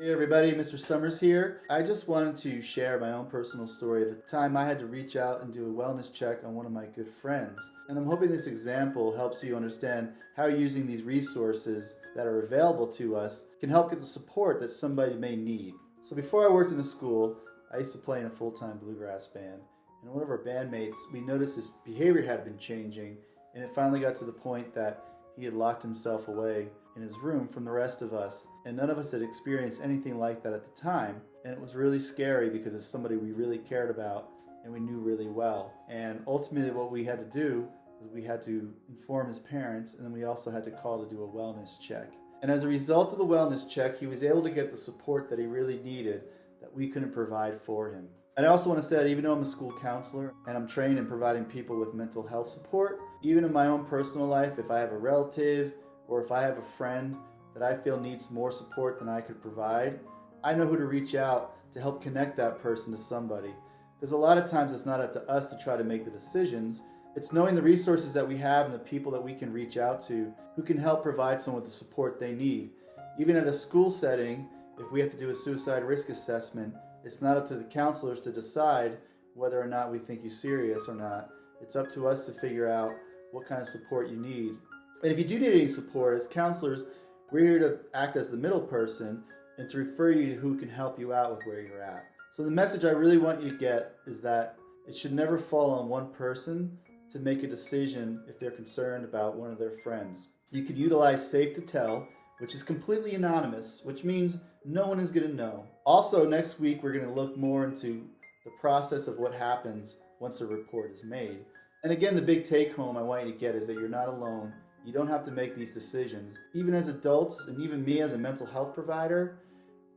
Hey everybody, Mr. Summers here. I just wanted to share my own personal story of a time I had to reach out and do a wellness check on one of my good friends. And I'm hoping this example helps you understand how using these resources that are available to us can help get the support that somebody may need. So before I worked in a school, I used to play in a full-time bluegrass band. And one of our bandmates, we noticed his behavior had been changing, and it finally got to the point that he had locked himself away in his room from the rest of us, and none of us had experienced anything like that at the time. And it was really scary because it's somebody we really cared about and we knew really well. And ultimately what we had to do was we had to inform his parents, and then we also had to call to do a wellness check. And as a result of the wellness check, he was able to get the support that he really needed that we couldn't provide for him. And I also want to say that even though I'm a school counselor and I'm trained in providing people with mental health support, even in my own personal life, if I have a relative or if I have a friend that I feel needs more support than I could provide, I know who to reach out to help connect that person to somebody. Because a lot of times it's not up to us to try to make the decisions. It's knowing the resources that we have and the people that we can reach out to who can help provide someone with the support they need. Even at a school setting, if we have to do a suicide risk assessment, it's not up to the counselors to decide whether or not we think you're serious or not. It's up to us to figure out what kind of support you need. And if you do need any support, as counselors, we're here to act as the middle person and to refer you to who can help you out with where you're at. So the message I really want you to get is that it should never fall on one person to make a decision if they're concerned about one of their friends. You could utilize Safe to Tell, which is completely anonymous, which means no one is going to know. Also, next week, we're going to look more into the process of what happens once a report is made. And again, the big take home I want you to get is that you're not alone. You don't have to make these decisions. Even as adults, and even me as a mental health provider,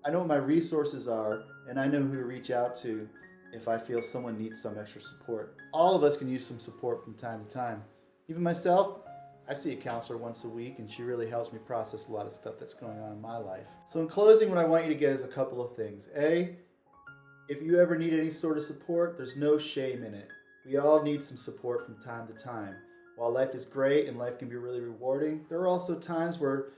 I know what my resources are, and I know who to reach out to if I feel someone needs some extra support. All of us can use some support from time to time. Even myself, I see a counselor once a week, and she really helps me process a lot of stuff that's going on in my life. So in closing, what I want you to get is a couple of things. A, if you ever need any sort of support, there's no shame in it. We all need some support from time to time. While life is great and life can be really rewarding, there are also times where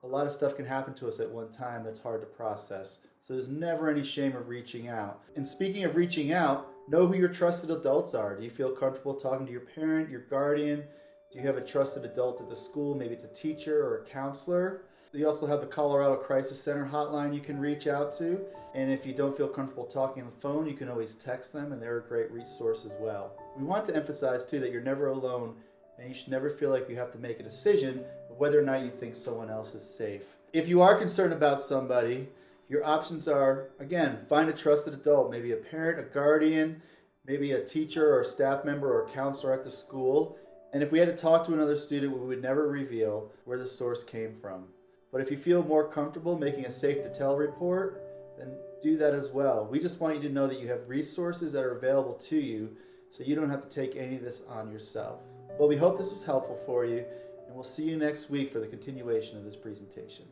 a lot of stuff can happen to us at one time that's hard to process. So there's never any shame of reaching out. And speaking of reaching out, know who your trusted adults are. Do you feel comfortable talking to your parent, your guardian? Do you have a trusted adult at the school? Maybe it's a teacher or a counselor. You also have the Colorado Crisis Center hotline you can reach out to. And if you don't feel comfortable talking on the phone, you can always text them, and they're a great resource as well. We want to emphasize too that you're never alone, and you should never feel like you have to make a decision of whether or not you think someone else is safe. If you are concerned about somebody, your options are, again, find a trusted adult, maybe a parent, a guardian, maybe a teacher or a staff member or a counselor at the school. And if we had to talk to another student, we would never reveal where the source came from. But if you feel more comfortable making a Safe to Tell report, then do that as well. We just want you to know that you have resources that are available to you, so you don't have to take any of this on yourself. Well, we hope this was helpful for you, and we'll see you next week for the continuation of this presentation.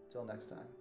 Until next time.